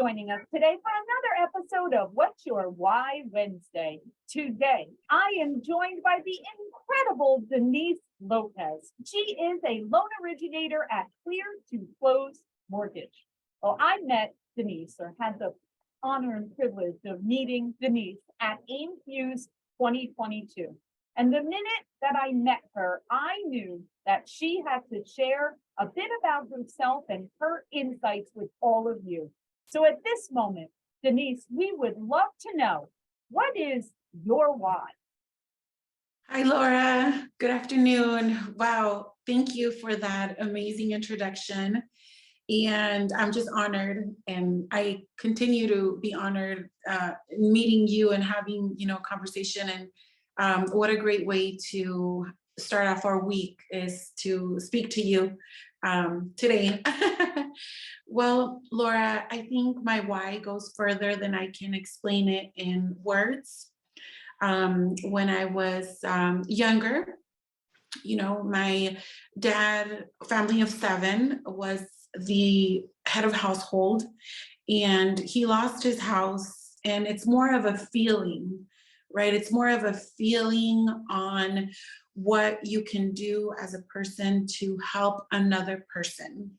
joining us today for another episode of What's Your Why Wednesday. Today, I am joined by the incredible Denisse López. She is a loan originator at Clear to Close Mortgage. Well, I met Denisse, or had the honor and privilege of meeting Denisse at AIME Fuse 2022. And the minute that I met her, I knew that she had to share a bit about herself and her insights with all of you. So at this moment, Denisse, we would love to know, what is your why? Hi, Laura. Good afternoon. Wow. Thank you for that amazing introduction. And I'm just honored, and I continue to be honored meeting you and having, conversation. And what a great way to start off our week is to speak to you today. Well, Laura, I think my why goes further than I can explain it in words. When I was younger, my dad, family of 7, was the head of household, and he lost his house, and it's more of a feeling, right? It's more of a feeling on what you can do as a person to help another person.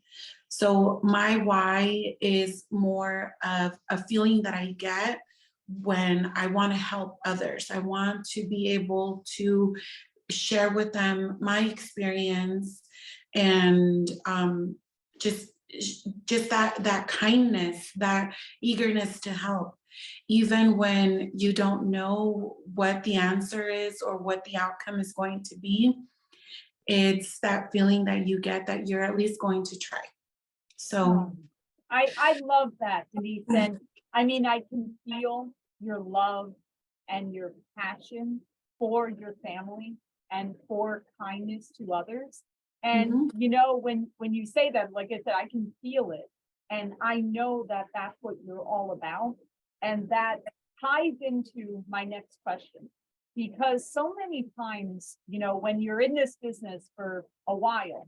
So my why is more of a feeling that I get when I want to help others. I want to be able to share with them my experience and just that kindness, that eagerness to help, even when you don't know what the answer is or what the outcome is going to be. It's that feeling that you get that you're at least going to try. So I love that, Denisse. And I mean, I can feel your love and your passion for your family and for kindness to others. And when you say that, like I said, I can feel it, and I know that that's what you're all about. And that ties into my next question, because so many times, when you're in this business for a while,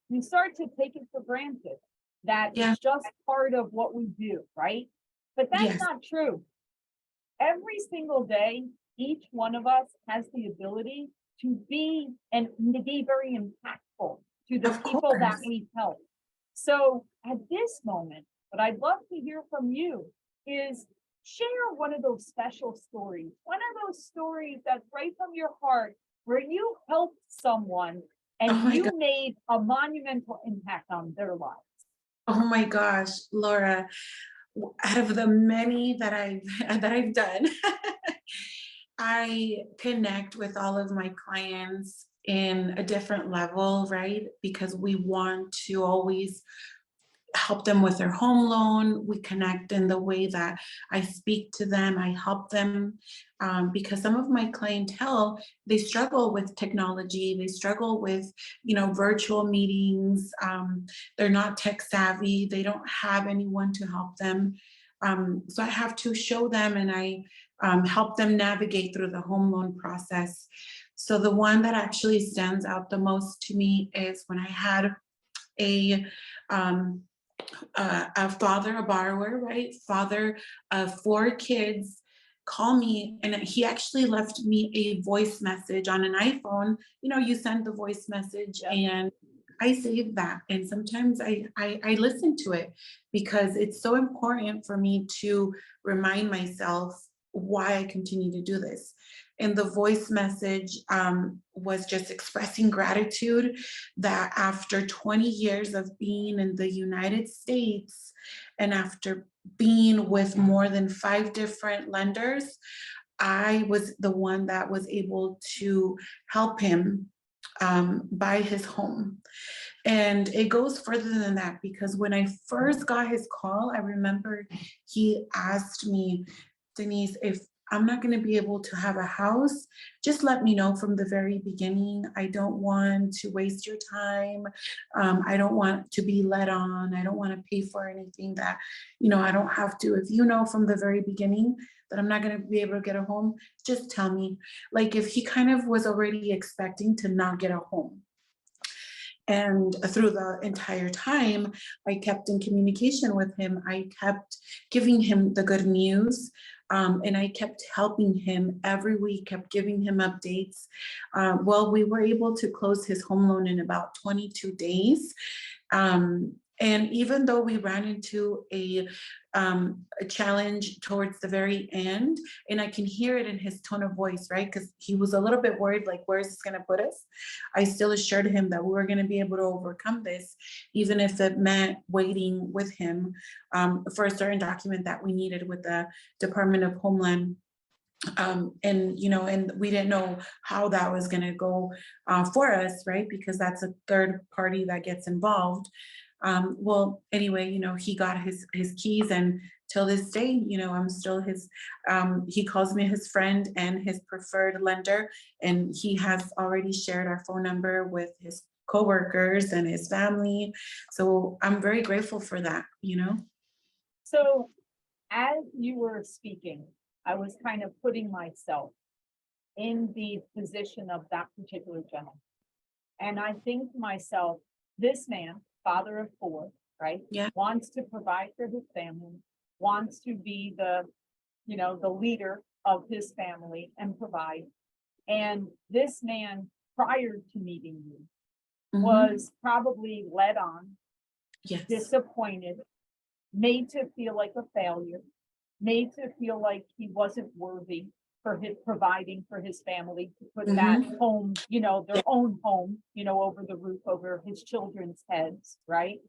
you start to take it for granted that it's just part of what we do, right? But that's not true. Every single day, each one of us has the ability to be very impactful to the people that we help. So at this moment, what I'd love to hear from you is share one of those special stories, one of those stories that's right from your heart, where you helped someone and you made a monumental impact on their lives. Oh my gosh, Laura, out of the many that I've done, I connect with all of my clients in a different level, right? Because we want to always help them with their home loan. We connect in the way that I speak to them, I help them, because some of my clientele, they struggle with technology, they struggle with, virtual meetings, they're not tech savvy, they don't have anyone to help them. So I have to show them, and I help them navigate through the home loan process. So the one that actually stands out the most to me is when I had a father, a borrower, right? Father of 4 kids, call me, and he actually left me a voice message on an iPhone. You send the voice message, and I save that. And sometimes I listen to it, because it's so important for me to remind myself why I continue to do this. And the voice message was just expressing gratitude that after 20 years of being in the United States, and after being with more than 5 different lenders, I was the one that was able to help him buy his home. And it goes further than that, because when I first got his call, I remember he asked me, Denisse, if I'm not going to be able to have a house, just let me know from the very beginning. I don't want to waste your time. I don't want to be led on. I don't want to pay for anything that, I don't have to. If you know from the very beginning that I'm not going to be able to get a home, just tell me. Like, if he kind of was already expecting to not get a home. And through the entire time, I kept in communication with him. I kept giving him the good news. And I kept helping him every week, kept giving him updates. Well, we were able to close his home loan in about 22 days. And even though we ran into a challenge towards the very end, and I can hear it in his tone of voice, right? Because he was a little bit worried, like, where is this going to put us? I still assured him that we were going to be able to overcome this, even if it meant waiting with him for a certain document that we needed with the Department of Homeland. And and we didn't know how that was going to go for us, right? Because that's a third party that gets involved. Well, anyway, he got his keys, and till this day, I'm still his. He calls me his friend and his preferred lender, and he has already shared our phone number with his coworkers and his family. So I'm very grateful for that. So as you were speaking, I was kind of putting myself in the position of that particular gentleman. And I think to myself, this man, father of four, right? Yeah. Wants to provide for his family, wants to be the leader of his family and provide. And this man, prior to meeting you, was probably led on, Yes. disappointed, made to feel like a failure, made to feel like he wasn't worthy for his providing for his family, to put that home, their own home, over the roof over his children's heads, right?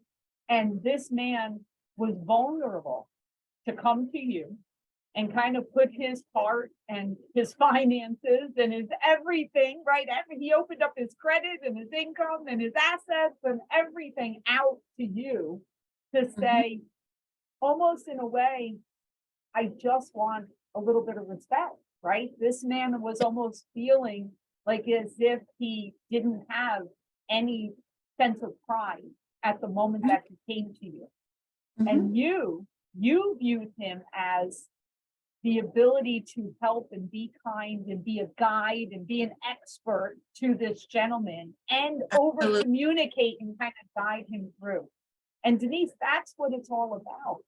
And this man was vulnerable to come to you and kind of put his heart and his finances and his everything, right? He opened up his credit and his income and his assets and everything out to you to say, almost in a way, I just want a little bit of respect, right? This man was almost feeling like as if he didn't have any sense of pride at the moment that he came to you. And you viewed him as the ability to help and be kind and be a guide and be an expert to this gentleman and over communicate and kind of guide him through. And Denisse, that's what it's all about.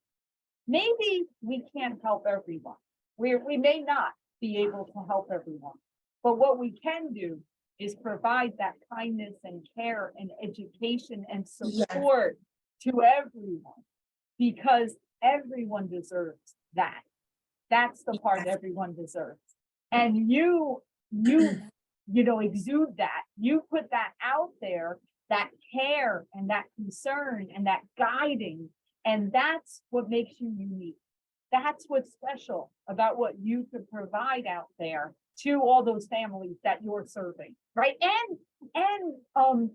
Maybe we can't help everyone. We may not be able to help everyone, but what we can do is provide that kindness and care and education and support to everyone, because everyone deserves that. That's the part everyone deserves. And you exude that. You put that out there, that care and that concern and that guiding. And that's what makes you unique. That's what's special about what you could provide out there to all those families that you're serving, right? And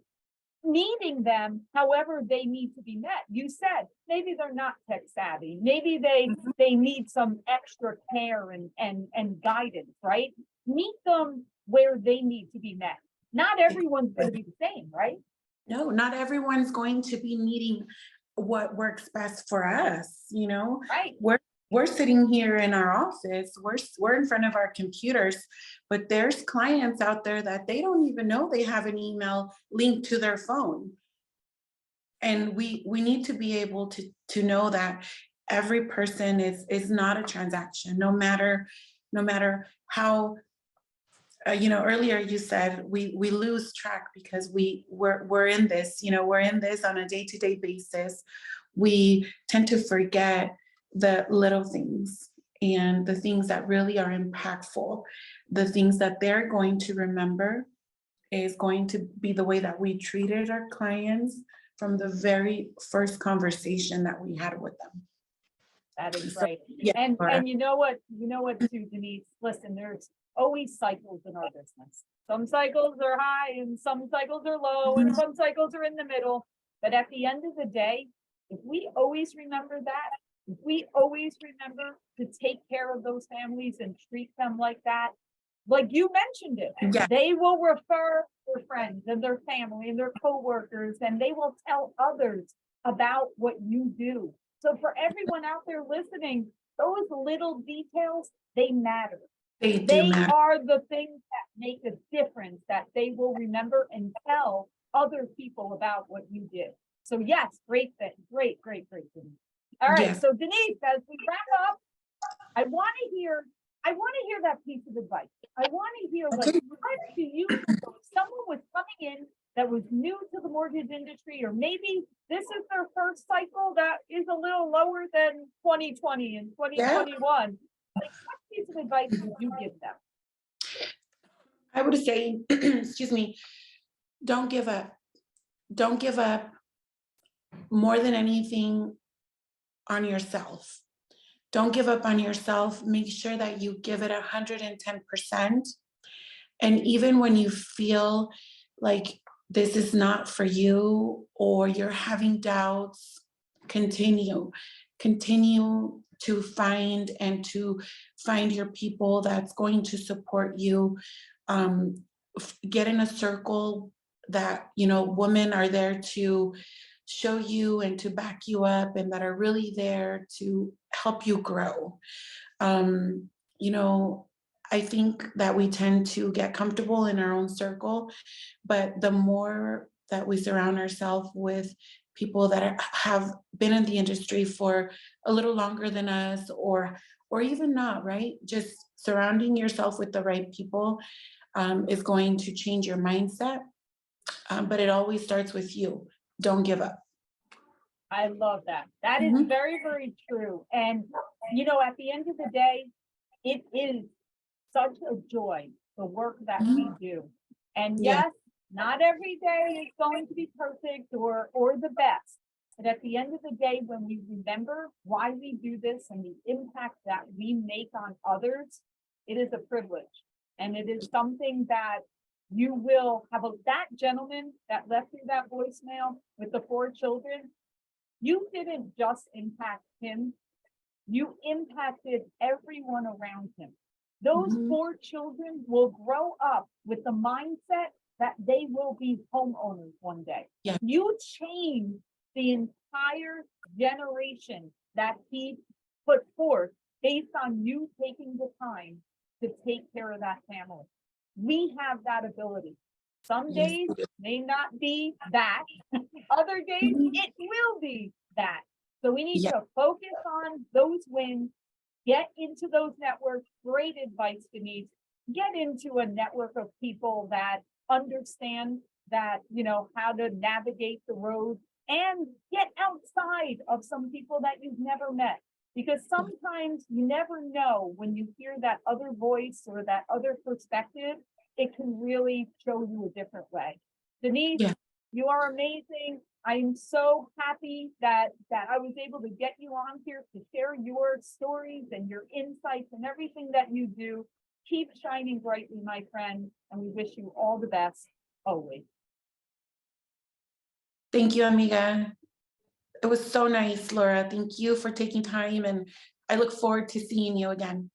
meeting them however they need to be met. You said maybe they're not tech savvy, maybe they need some extra care and guidance, right? Meet them where they need to be met. Not everyone's going to be the same, right? No, not everyone's going to be needing what works best for us, Right. We're sitting here in our office, we're in front of our computers, but there's clients out there that they don't even know they have an email linked to their phone. And we need to be able to know that every person is not a transaction, no matter how earlier you said we lose track because we're in this, we're in this on a day-to-day basis. We tend to forget the little things and the things that really are impactful. The things that they're going to remember is going to be the way that we treated our clients from the very first conversation that we had with them. That is right. Yeah. And you know what too, Denisse, listen, there's always cycles in our business. Some cycles are high and some cycles are low and some cycles are in the middle. But at the end of the day, if we always remember that, if we always remember to take care of those families and treat them like that, like you mentioned it, they will refer their friends and their family and their coworkers, and they will tell others about what you do. So for everyone out there listening, those little details, they matter. They are the things that make a difference that they will remember and tell other people about what you did. So yes, great thing, great, great, great thing. All right, Yes. so Denisse, as we wrap up, I want to hear that piece of advice. I want to hear like, Okay. what do you, if someone was coming in that was new to the mortgage industry, or maybe this is their first cycle that is a little lower than 2020 and 2021. Like, what piece of advice would you give them? I would say, excuse me, don't give up. Don't give up more than anything on yourself. Don't give up on yourself. Make sure that you give it 110%. And even when you feel like this is not for you or you're having doubts, continue to find your people that's going to support you. Get in a circle that, women are there to show you and to back you up and that are really there to help you grow. Um, I think that we tend to get comfortable in our own circle, but the more that we surround ourselves with people that have been in the industry for a little longer than us, or even not, right? Just surrounding yourself with the right people is going to change your mindset, but it always starts with you. Don't give up. I love that. That is Mhm. very, very true. And, at the end of the day, it is such a joy, the work that we do. And Yeah. yes, not every day is going to be perfect or the best. But at the end of the day, when we remember why we do this and the impact that we make on others, it is a privilege. And it is something that you will have that gentleman that left you that voicemail with the 4 children. You didn't just impact him, you impacted everyone around him. Those Mhm. 4 children will grow up with the mindset that they will be homeowners one day. Yeah. You changed the entire generation that he put forth based on you taking the time to take care of that family. We have that ability. Some Yes. days may not be that, other days Mhm. it will be that. So we need Yeah. to focus on those wins, get into those networks. Great advice, Denisse. Get into a network of people that understand that, how to navigate the road, and get outside of some people that you've never met. Because sometimes you never know when you hear that other voice or that other perspective, it can really show you a different way. Denisse, Yeah. you are amazing. I'm so happy that I was able to get you on here to share your stories and your insights and everything that you do. Keep shining brightly, my friend, and we wish you all the best always. Thank you, amiga. It was so nice, Laura. Thank you for taking time, and I look forward to seeing you again.